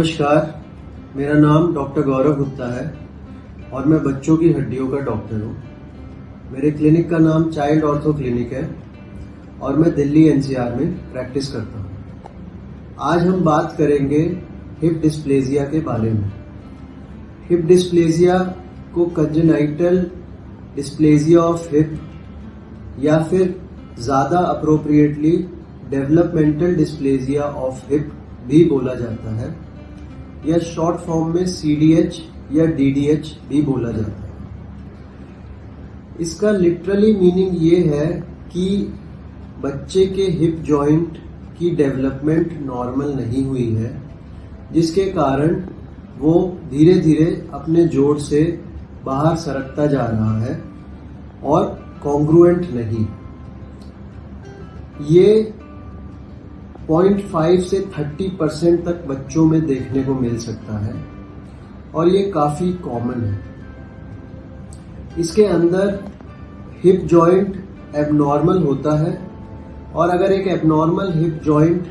नमस्कार, मेरा नाम डॉक्टर गौरव गुप्ता है और मैं बच्चों की हड्डियों का डॉक्टर हूँ। मेरे क्लिनिक का नाम चाइल्ड ऑर्थो क्लिनिक है और मैं दिल्ली एनसीआर में प्रैक्टिस करता हूँ। आज हम बात करेंगे हिप डिस्प्लेजिया के बारे में। हिप डिस्प्लेजिया को कंजेनाइटल डिस्प्लेजिया ऑफ हिप या फिर ज़्यादा appropriately developmental dysplasia of hip भी बोला जाता है या शॉर्ट फॉर्म में CDH या DDH भी बोला जाता है। इसका लिटरली मीनिंग ये है कि बच्चे के हिप जॉइंट की डेवलपमेंट नॉर्मल नहीं हुई है, जिसके कारण वो धीरे धीरे अपने जोड़ से बाहर सरकता जा रहा है और कॉन्ग्रुएंट नहीं। ये 0.5 से 30% तक बच्चों में देखने को मिल सकता है और ये काफी कॉमन है। इसके अंदर हिप जॉइंट एबनॉर्मल होता है और अगर एक एबनॉर्मल हिप जॉइंट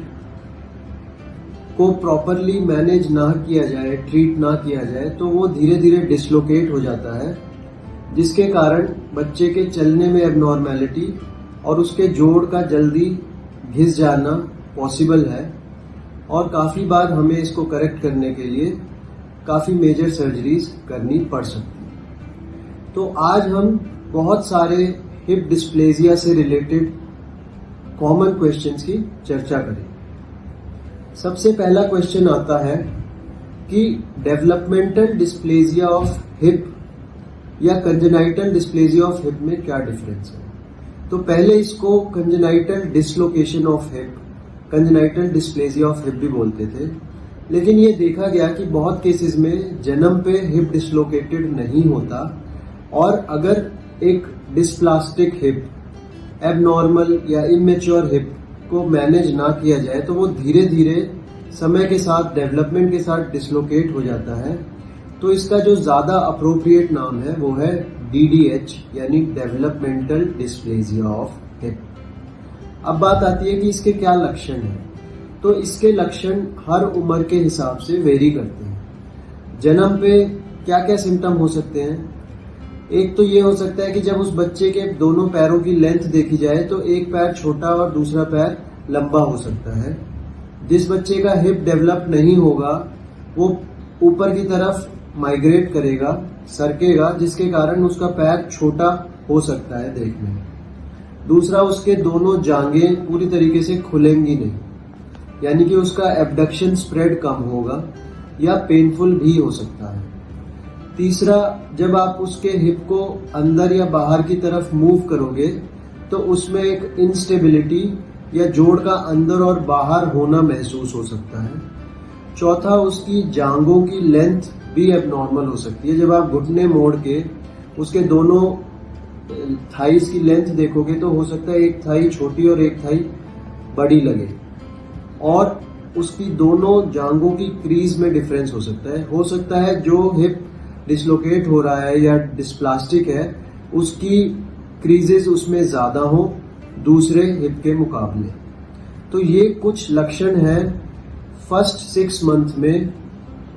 को प्रॉपरली मैनेज ना किया जाए, ट्रीट ना किया जाए, तो वो धीरे धीरे डिसलोकेट हो जाता है, जिसके कारण बच्चे के चलने में एबनॉर्मेलिटी और उसके जोड़ का जल्दी घिस जाना पॉसिबल है और काफ़ी बार हमें इसको करेक्ट करने के लिए काफ़ी मेजर सर्जरीज करनी पड़ सकती है। तो आज हम बहुत सारे हिप डिस्प्लेजिया से रिलेटेड कॉमन क्वेश्चंस की चर्चा करेंगे। सबसे पहला क्वेश्चन आता है कि डेवलपमेंटल डिस्प्लेजिया ऑफ हिप या कंजेनाइटल डिस्प्लेजिया ऑफ हिप में क्या डिफरेंस है। तो पहले इसको congenital dislocation of hip, congenital dysplasia of hip भी बोलते थे, लेकिन ये देखा गया कि बहुत केसेस में जन्म पे हिप डिसलोकेटेड नहीं होता और अगर एक डिस्प्लास्टिक हिप, एबनॉर्मल या इमेच्योर हिप को मैनेज ना किया जाए तो वो धीरे धीरे समय के साथ, डेवलपमेंट के साथ डिसलोकेट हो जाता है। तो इसका जो ज्यादा अप्रोप्रिएट नाम है वो है DDH यानी डेवलपमेंटल डिस्प्लेजिया ऑफ हिप। अब बात आती है कि इसके क्या लक्षण हैं। तो इसके लक्षण हर उम्र के हिसाब से वेरी करते हैं। जन्म पे क्या क्या सिम्टम हो सकते हैं। एक तो ये हो सकता है कि जब उस बच्चे के दोनों पैरों की लेंथ देखी जाए तो एक पैर छोटा और दूसरा पैर लंबा हो सकता है। जिस बच्चे का हिप डेवलप नहीं होगा वो ऊपर की तरफ माइग्रेट करेगा, सरकेगा, जिसके कारण उसका पैर छोटा हो सकता है देखने में। दूसरा, उसके दोनों जांघें पूरी तरीके से खुलेंगी नहीं, यानी कि उसका एबडक्शन स्प्रेड कम होगा या पेनफुल भी हो सकता है। तीसरा, जब आप उसके हिप को अंदर या बाहर की तरफ मूव करोगे तो उसमें एक इंस्टेबिलिटी या जोड़ का अंदर और बाहर होना महसूस हो सकता है। चौथा, उसकी जांघों की लेंथ भी एबनॉर्मल हो सकती है। जब आप घुटने मोड़ के उसके दोनों थाइस की लेंथ देखोगे तो हो सकता है एक थाई छोटी और एक थाई बड़ी लगे और उसकी दोनों जांघों की क्रीज में डिफरेंस हो सकता है। हो सकता है जो हिप डिसलोकेट हो रहा है या डिस्प्लास्टिक है उसकी क्रीजेस उसमें ज्यादा हो दूसरे हिप के मुकाबले। तो ये कुछ लक्षण हैं फर्स्ट 6 मंथ में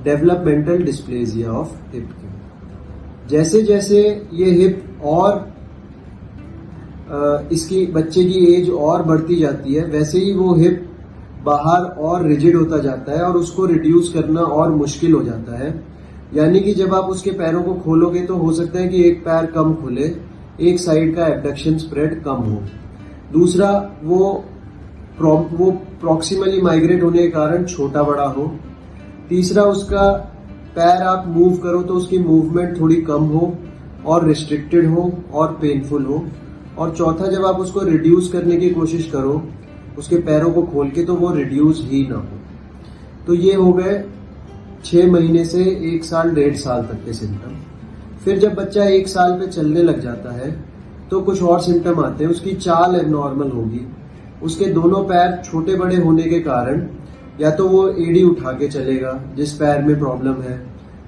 डेवलपमेंटल डिस्प्लेजिया ऑफ हिप के। जैसे जैसे ये हिप और इसकी बच्चे की एज और बढ़ती जाती है, वैसे ही वो हिप बाहर और रिजिड होता जाता है और उसको रिड्यूस करना और मुश्किल हो जाता है। यानी कि जब आप उसके पैरों को खोलोगे तो हो सकता है कि एक पैर कम खुले, एक साइड का एबडक्शन स्प्रेड कम हो। दूसरा, वो प्रॉक्सिमली माइग्रेट होने के कारण छोटा बड़ा हो। तीसरा, उसका पैर आप मूव करो तो उसकी मूवमेंट थोड़ी कम हो और रिस्ट्रिक्टेड हो और पेनफुल हो। और चौथा, जब आप उसको रिड्यूस करने की कोशिश करो उसके पैरों को खोल के तो वो रिड्यूस ही ना हो। तो ये हो गए 6 महीने से 1 साल 1.5 साल तक के सिम्टम। फिर जब बच्चा 1 साल पे चलने लग जाता है तो कुछ और सिम्टम आते हैं। उसकी चाल एबनॉर्मल होगी, उसके दोनों पैर छोटे बड़े होने के कारण या तो वो एड़ी उठा के चलेगा जिस पैर में प्रॉब्लम है,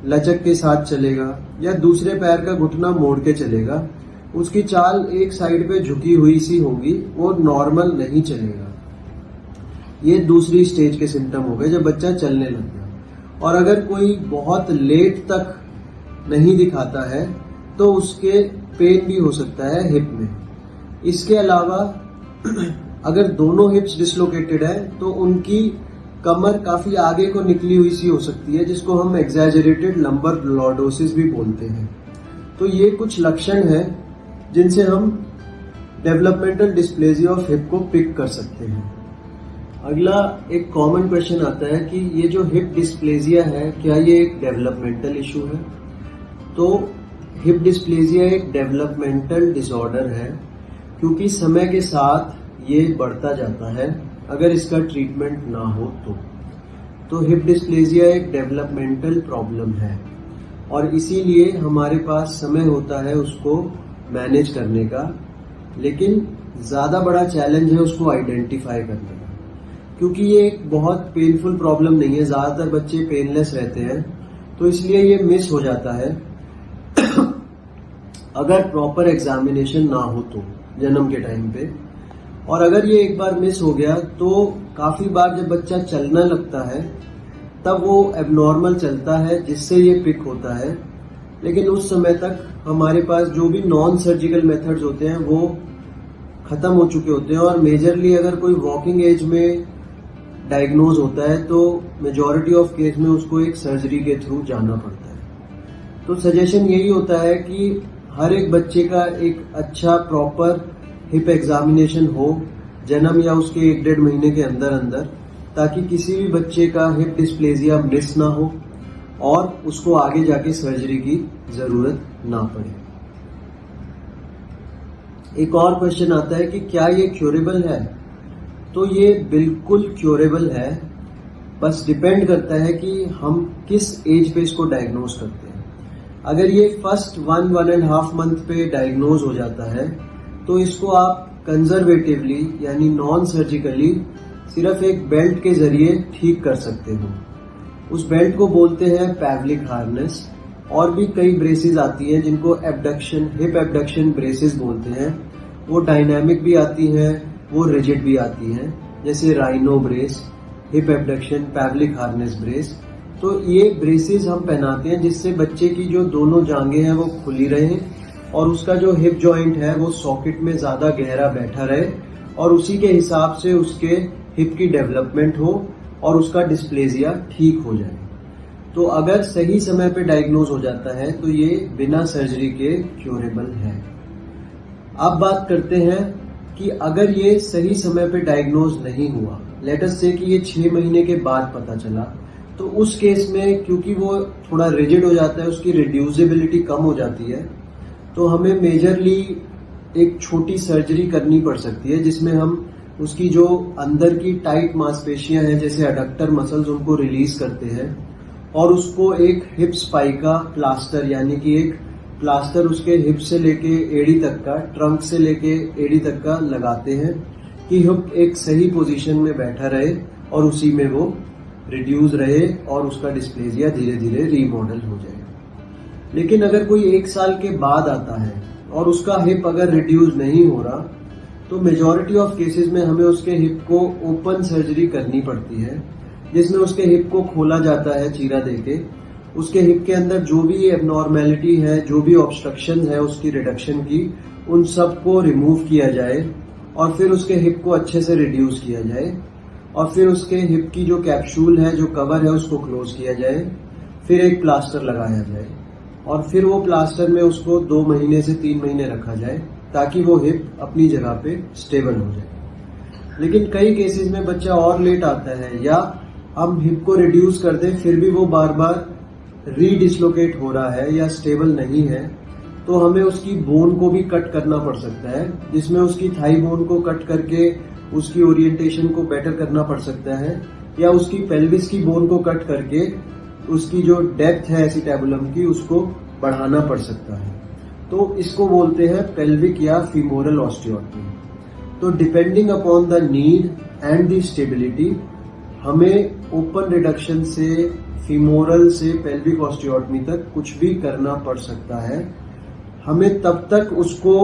लचक के साथ चलेगा, या दूसरे पैर का घुटना मोड़ के चलेगा। उसकी चाल एक साइड पे झुकी हुई सी होगी, वो नॉर्मल नहीं चलेगा। ये दूसरी स्टेज के सिम्टम हो गए जब बच्चा चलने लग गया। और अगर कोई बहुत लेट तक नहीं दिखाता है तो उसके पेन भी हो सकता है हिप में। इसके अलावा अगर दोनों हिप्स डिसलोकेटेड है तो उनकी कमर काफी आगे को निकली हुई सी हो सकती है, जिसको हम एग्जैजरेटेड लंबर लॉर्डोसिस भी बोलते हैं। तो ये कुछ लक्षण हैं जिनसे हम डेवलपमेंटल डिस्प्लेजिया ऑफ हिप को पिक कर सकते हैं। अगला एक कॉमन क्वेश्चन आता है कि ये जो हिप डिस्प्लेजिया है क्या ये एक डेवलपमेंटल इशू है? तो हिप डिस्प्लेजिया एक डेवलपमेंटल डिसऑर्डर है क्योंकि समय के साथ ये बढ़ता जाता है अगर इसका ट्रीटमेंट ना हो तो हिप डिस्प्लेजिया एक डेवलपमेंटल प्रॉब्लम है और इसीलिए हमारे पास समय होता है उसको मैनेज करने का, लेकिन ज्यादा बड़ा चैलेंज है उसको आइडेंटिफाई करने का, क्योंकि ये एक बहुत पेनफुल प्रॉब्लम नहीं है। ज्यादातर बच्चे पेनलेस रहते हैं तो इसलिए ये मिस हो जाता है अगर प्रॉपर एग्जामिनेशन ना हो तो जन्म के टाइम पे। और अगर ये एक बार मिस हो गया तो काफी बार जब बच्चा चलना लगता है तब वो एबनॉर्मल चलता है जिससे ये पिक होता है, लेकिन उस समय तक हमारे पास जो भी नॉन सर्जिकल मेथड्स होते हैं वो खत्म हो चुके होते हैं। और मेजरली अगर कोई वॉकिंग एज में डायग्नोज होता है तो मेजॉरिटी ऑफ केस में उसको एक सर्जरी के थ्रू जाना पड़ता है। तो सजेशन यही होता है कि हर एक बच्चे का एक अच्छा प्रॉपर हिप एग्जामिनेशन हो जन्म या उसके 1-1.5 महीने के अंदर अंदर, ताकि किसी भी बच्चे का हिप डिस्प्लेजिया मिस ना हो और उसको आगे जाके सर्जरी की जरूरत ना पड़े। एक और क्वेश्चन आता है कि क्या ये क्योरेबल है? तो ये बिल्कुल क्योरेबल है, बस डिपेंड करता है कि हम किस एज पे इसको डायग्नोज करते हैं। अगर ये फर्स्ट 1-1.5 मंथ पे डायग्नोज हो जाता है तो इसको आप कंजर्वेटिवली यानी नॉन सर्जिकली सिर्फ एक बेल्ट के जरिए ठीक कर सकते हो। उस बेल्ट को बोलते हैं पैवलिक हार्नेस। और भी कई ब्रेसेस आती हैं जिनको एबडक्शन हिप एबडक्शन ब्रेसेस बोलते हैं। वो डायनामिक भी आती हैं, वो रिजिड भी आती हैं, जैसे rhino brace, hip abduction, Pavlik harness brace. तो ये ब्रेसेस हम पहनाते हैं जिससे बच्चे की जो दोनों जांघें हैं वो खुली रहें और उसका जो हिप जॉइंट है वो सॉकेट में ज्यादा गहरा बैठा रहे और उसी के हिसाब से उसके हिप की डेवलपमेंट हो और उसका डिस्प्लेजिया ठीक हो जाए। तो अगर सही समय पे डायग्नोज हो जाता है तो ये बिना सर्जरी के क्योरेबल है। अब बात करते हैं कि अगर ये सही समय पे डायग्नोज नहीं हुआ, लेट अस से कि ये 6 महीने के बाद पता चला, तो उस केस में क्योंकि वो थोड़ा रिजिड हो जाता है, उसकी रिड्यूसिबिलिटी कम हो जाती है, तो हमें मेजरली एक छोटी सर्जरी करनी पड़ सकती है जिसमें हम उसकी जो अंदर की टाइट मांसपेशियां हैं जैसे अडक्टर मसल्स उनको रिलीज करते हैं और उसको एक हिप स्पाइका प्लास्टर यानी कि एक प्लास्टर उसके हिप से लेके एड़ी तक का, ट्रंक से लेके एड़ी तक का लगाते हैं कि हिप एक सही पोजीशन में बैठा रहे और उसी में वो रिड्यूस रहे और उसका डिस्प्लेजिया धीरे धीरे रीमॉडल हो जाए। लेकिन अगर कोई 1 साल के बाद आता है और उसका हिप अगर रिड्यूस नहीं हो रहा तो मेजॉरिटी ऑफ केसेस में हमें उसके हिप को ओपन सर्जरी करनी पड़ती है, जिसमें उसके हिप को खोला जाता है चीरा देके। उसके हिप के अंदर जो भी एबनॉर्मेलिटी है, जो भी ऑब्स्ट्रक्शन है उसकी रिडक्शन की, उन सब को रिमूव किया जाए और फिर उसके हिप को अच्छे से रिड्यूस किया जाए और फिर उसके हिप की जो कैप्सूल है, जो कवर है, उसको क्लोज किया जाए, फिर एक प्लास्टर लगाया जाए और फिर वो प्लास्टर में उसको 2 महीने से 3 महीने रखा जाए ताकि वो हिप अपनी जगह पे स्टेबल हो जाए। लेकिन कई केसेस में बच्चा और लेट आता है या हम हिप को रिड्यूस कर दें फिर भी वो बार बार रीडिस्लोकेट हो रहा है या स्टेबल नहीं है, तो हमें उसकी बोन को भी कट करना पड़ सकता है, जिसमें उसकी थाई बोन को कट करके उसकी ओरिएंटेशन को बेटर करना पड़ सकता है या उसकी पेल्विस की बोन को कट करके उसकी जो डेप्थ है एसिटेबुलम की उसको बढ़ाना पड़ सकता है। तो इसको बोलते हैं पेल्विक या फीमोरल ऑस्टियोटमी। तो depending upon the need and the stability हमें ओपन रिडक्शन से फीमोरल से पेल्विक ऑस्टियोटमी तक कुछ भी करना पड़ सकता है। हमें तब तक उसको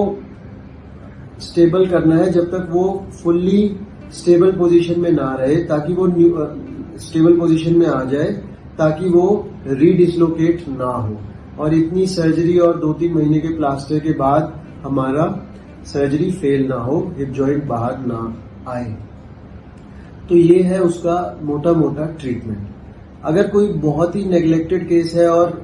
स्टेबल करना है जब तक वो फुल्ली स्टेबल पोजीशन में ना रहे, ताकि वो स्टेबल पोजीशन में आ जाए ताकि वो रीडिस्लोकेट ना हो, और इतनी सर्जरी और 2-3 महीने के प्लास्टर के बाद हमारा सर्जरी फेल ना हो, हिप जॉइंट बाहर ना आए। तो ये है उसका मोटा मोटा ट्रीटमेंट। अगर कोई बहुत ही नेग्लेक्टेड केस है और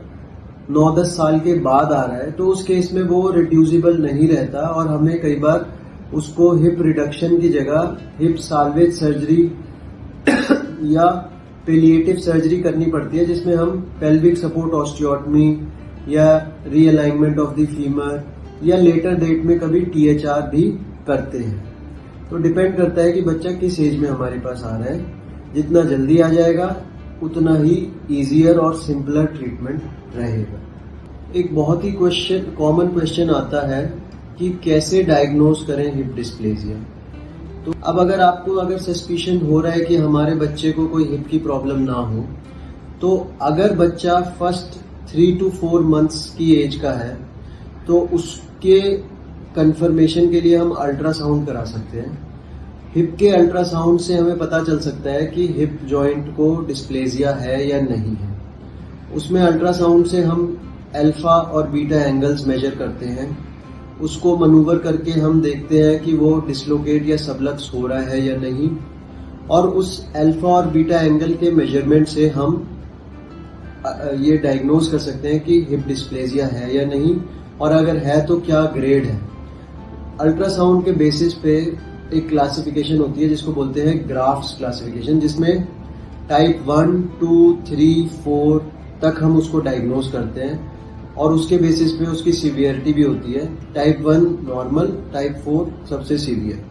9-10 साल के बाद आ रहा है, तो उस केस में वो रिड्यूसिबल नहीं रहता और हमें कई बार उसको हिप रिडक्शन की जगह हिप साल्वेज सर्जरी या पेलिएटिव सर्जरी करनी पड़ती है, जिसमें हम पेल्विक सपोर्ट ऑस्टियोटमी या रीअलाइनमेंट ऑफ द फीमर या लेटर डेट में कभी THR भी करते हैं। तो डिपेंड करता है कि बच्चा किस एज में हमारे पास आ रहा है। जितना जल्दी आ जाएगा उतना ही इजियर और सिंपलर ट्रीटमेंट रहेगा। एक बहुत ही कॉमन क्वेश्चन आता है कि कैसे डायग्नोज करें हिप डिस्प्लेसिया। तो अब अगर सस्पिशन हो रहा है कि हमारे बच्चे को कोई हिप की प्रॉब्लम ना हो, तो अगर बच्चा फर्स्ट 3 to 4 मंथ्स की एज का है तो उसके कंफर्मेशन के लिए हम अल्ट्रासाउंड करा सकते हैं। हिप के अल्ट्रासाउंड से हमें पता चल सकता है कि हिप जॉइंट को डिस्प्लेसिया है या नहीं है। उसमें अल्ट्रासाउंड से हम अल्फा और बीटा एंगल्स मेजर करते हैं, उसको मनूवर करके हम देखते हैं कि वो डिस्लोकेट या सबलक्स हो रहा है या नहीं, और उस अल्फा और बीटा एंगल के मेजरमेंट से हम ये डायग्नोज कर सकते हैं कि हिप डिस्प्लेसिया है या नहीं, और अगर है तो क्या ग्रेड है। अल्ट्रासाउंड के बेसिस पे एक क्लासिफिकेशन होती है जिसको बोलते हैं ग्राफ्स क्लासिफिकेशन, जिसमें टाइप 1, 2, 3, 4 तक हम उसको डायग्नोज करते हैं, और उसके बेसिस पे उसकी सीवियरिटी भी होती है। टाइप 1 नॉर्मल, टाइप 4 सबसे सीवियर,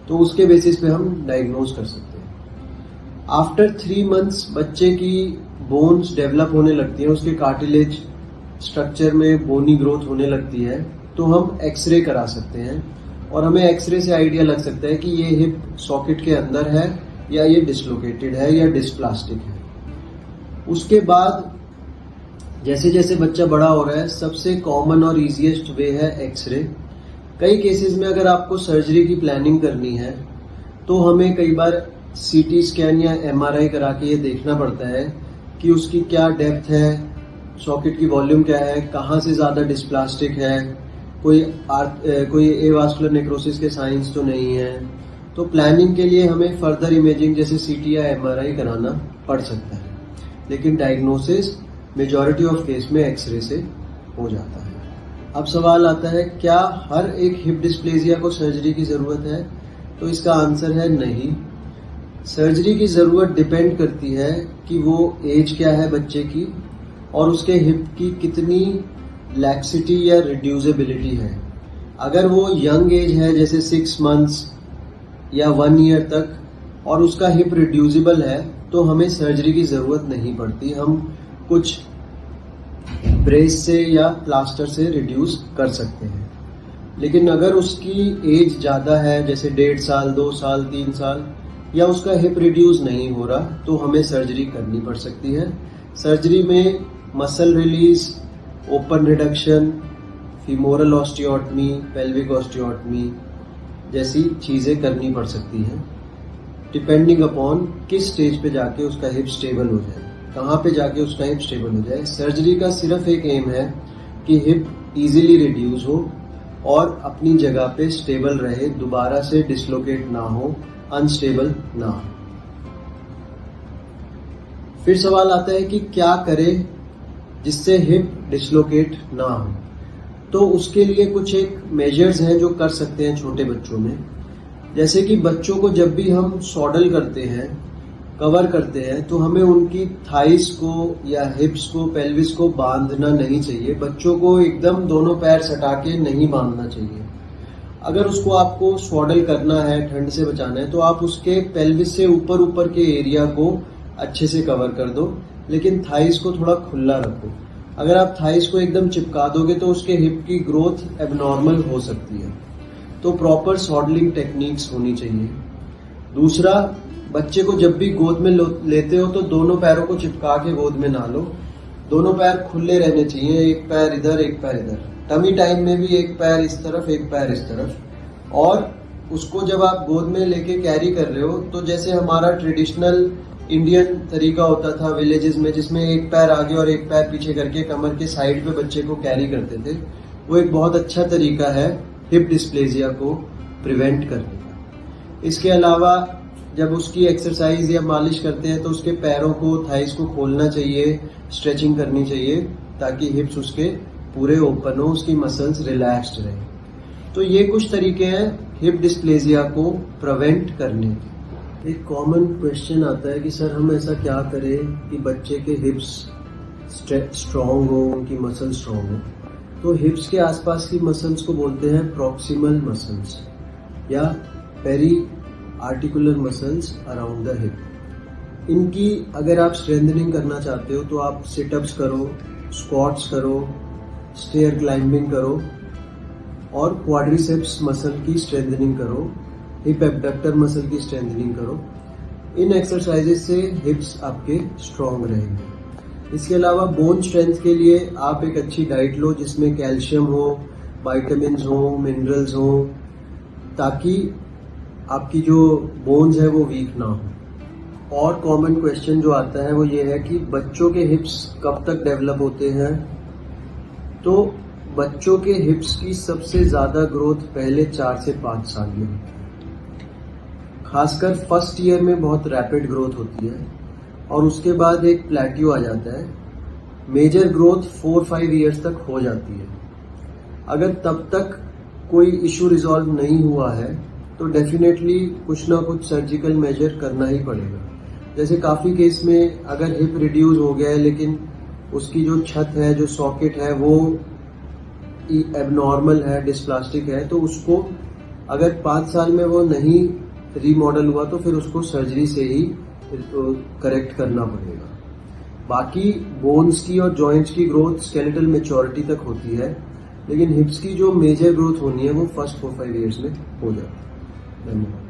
तो उसके बेसिस पे हम डायग्नोज कर सकते हैं। आफ्टर 3 मंथ्स बच्चे की बोन्स डेवलप होने लगती हैं, उसके कार्टिलेज स्ट्रक्चर में बोनी ग्रोथ होने लगती है, तो हम एक्सरे करा सकते हैं और हमें एक्सरे से आइडिया लग सकता है कि ये हिप सॉकेट के अंदर है या ये डिस्लोकेटेड है या डिस्प्लास्टिक है। उसके बाद जैसे जैसे बच्चा बड़ा हो रहा है, सबसे कॉमन और इजीएस्ट वे है एक्सरे। कई केसेस में अगर आपको सर्जरी की प्लानिंग करनी है तो हमें कई बार CT स्कैन या MRI करा के ये देखना पड़ता है कि उसकी क्या डेप्थ है, सॉकेट की वॉल्यूम क्या है, कहाँ से ज्यादा डिस्प्लास्टिक है, कोई एवास्कुलर नेक्रोसिस के साइंस तो नहीं है। तो प्लानिंग के लिए हमें फर्दर इमेजिंग जैसे CT या MRI कराना पड़ सकता है, लेकिन डायग्नोसिस मेजॉरिटी ऑफ केस में एक्सरे से हो जाता है। अब सवाल आता है, क्या हर एक हिप डिस्प्लेसिया को सर्जरी की जरूरत है? तो इसका आंसर है नहीं। सर्जरी की जरूरत डिपेंड करती है कि वो एज क्या है बच्चे की और उसके हिप की कितनी लैक्सिटी या रिड्यूसेबिलिटी है। अगर वो यंग एज है जैसे 6 मंथ्स या 1 ईयर तक और उसका हिप रिड्यूसिबल है तो हमें सर्जरी की जरूरत नहीं पड़ती, हम कुछ ब्रेस से या प्लास्टर से रिड्यूस कर सकते हैं। लेकिन अगर उसकी एज ज्यादा है जैसे 1.5 साल, 2 साल, 3 साल या उसका हिप रिड्यूस नहीं हो रहा तो हमें सर्जरी करनी पड़ सकती है। सर्जरी में muscle release, open reduction, femoral osteotomy, pelvic osteotomy जैसी चीजें करनी पड़ सकती हैं, डिपेंडिंग अपॉन किस स्टेज पे जाके उसका हिप स्टेबल हो जाए, कहाँ पे जाके उसका हिप स्टेबल हो जाए। सर्जरी का सिर्फ एक एम है कि हिप इजीली रिड्यूस हो और अपनी जगह पे स्टेबल रहे, दोबारा से डिस्लोकेट ना हो, अनस्टेबल ना हो। फिर सवाल आता है कि क्या करें जिससे हिप डिस्लोकेट ना हो। तो उसके लिए कुछ एक मेजर्स हैं जो कर सकते हैं छोटे बच्चों में। जैसे कि बच्चों को जब भी हम सॉडल करते हैं, कवर करते हैं, तो हमें उनकी थाइस को या हिप्स को, पेल्विस को बांधना नहीं चाहिए। बच्चों को एकदम दोनों पैर सटा के नहीं बांधना चाहिए। अगर उसको आपको सॉडल करना है, ठंड से बचाना है, तो आप उसके पेल्विस से ऊपर के एरिया को अच्छे से कवर कर दो, लेकिन थाइस को थोड़ा खुला रखो। अगर आप थाइस को एकदम चिपका दोगे तो उसके हिप की ग्रोथ एबनॉर्मल हो सकती है। तो प्रॉपर सॉडलिंग टेक्निक्स होनी चाहिए। दूसरा, बच्चे को जब भी गोद में लेते हो तो दोनों पैरों को चिपका के गोद में ना लो, दोनों पैर खुले रहने चाहिए, एक पैर इधर एक पैर इधर। टमी टाइम में भी एक पैर इस तरफ एक पैर इस तरफ। और उसको जब आप गोद में लेके कैरी कर रहे हो तो जैसे हमारा ट्रेडिशनल इंडियन तरीका होता था विलेजेस में, जिसमें एक पैर आगे और एक पैर पीछे करके कमर के साइड पे बच्चे को कैरी करते थे, वो एक बहुत अच्छा तरीका है हिप डिस्प्लेजिया को प्रिवेंट करने का। इसके अलावा जब उसकी एक्सरसाइज या मालिश करते हैं तो उसके पैरों को, थाइस को खोलना चाहिए, स्ट्रेचिंग करनी चाहिए ताकि हिप्स उसके पूरे ओपन हो, उसकी मसल्स रिलैक्स्ड रहे। तो ये कुछ तरीके हैं हिप डिस्प्लेजिया को प्रिवेंट करने के। एक कॉमन क्वेश्चन आता है कि सर हम ऐसा क्या करें कि बच्चे के हिप्स स्ट्रॉन्ग हो, उनकी मसल स्ट्रॉन्ग हो। तो हिप्स के आसपास की मसल्स को बोलते हैं प्रॉक्सिमल मसल्स या periarticular muscles around the hip. इनकी अगर आप स्ट्रेंथनिंग करना चाहते हो तो आप सिटअप्स करो, स्क्वाट्स करो, स्टेयर क्लाइंबिंग करो और क्वाड्रिसेप्स मसल की स्ट्रेंथनिंग करो, हिप एब्डक्टर मसल की स्ट्रेंथनिंग करो। इन एक्सरसाइजेस से हिप्स आपके स्ट्रॉन्ग रहेंगे। इसके अलावा बोन स्ट्रेंथ के लिए आप एक अच्छी डाइट लो जिसमें कैल्शियम हो, विटामिन्स हो, मिनरल्स हो, ताकि आपकी जो बोन्स है वो वीक ना हो। और कॉमन क्वेश्चन जो आता है वो ये है कि बच्चों के हिप्स कब तक डेवलप होते हैं। तो बच्चों के हिप्स की सबसे ज्यादा ग्रोथ पहले 4 से 5 साल में होती है। खासकर फर्स्ट ईयर में बहुत रैपिड ग्रोथ होती है और उसके बाद एक प्लेट्यू आ जाता है। मेजर ग्रोथ 4-5 ईयर्स तक हो जाती है। अगर तब तक कोई इशू रिजॉल्व नहीं हुआ है तो डेफिनेटली कुछ ना कुछ सर्जिकल मेजर करना ही पड़ेगा। जैसे काफी केस में अगर हिप रिड्यूस हो गया है लेकिन उसकी जो छत है, जो सॉकेट है वो एबनॉर्मल है, डिस्प्लास्टिक है, तो उसको अगर 5 साल में वो नहीं रीमॉडल हुआ तो फिर उसको सर्जरी से ही करेक्ट करना पड़ेगा। बाकी बोन्स की और जॉइंट्स की ग्रोथ स्केलेटल मैच्योरिटी तक होती है, लेकिन हिप्स की जो मेजर ग्रोथ होनी है वो फर्स्ट 4-5 ईयर्स में हो जाती है। धन्यवाद।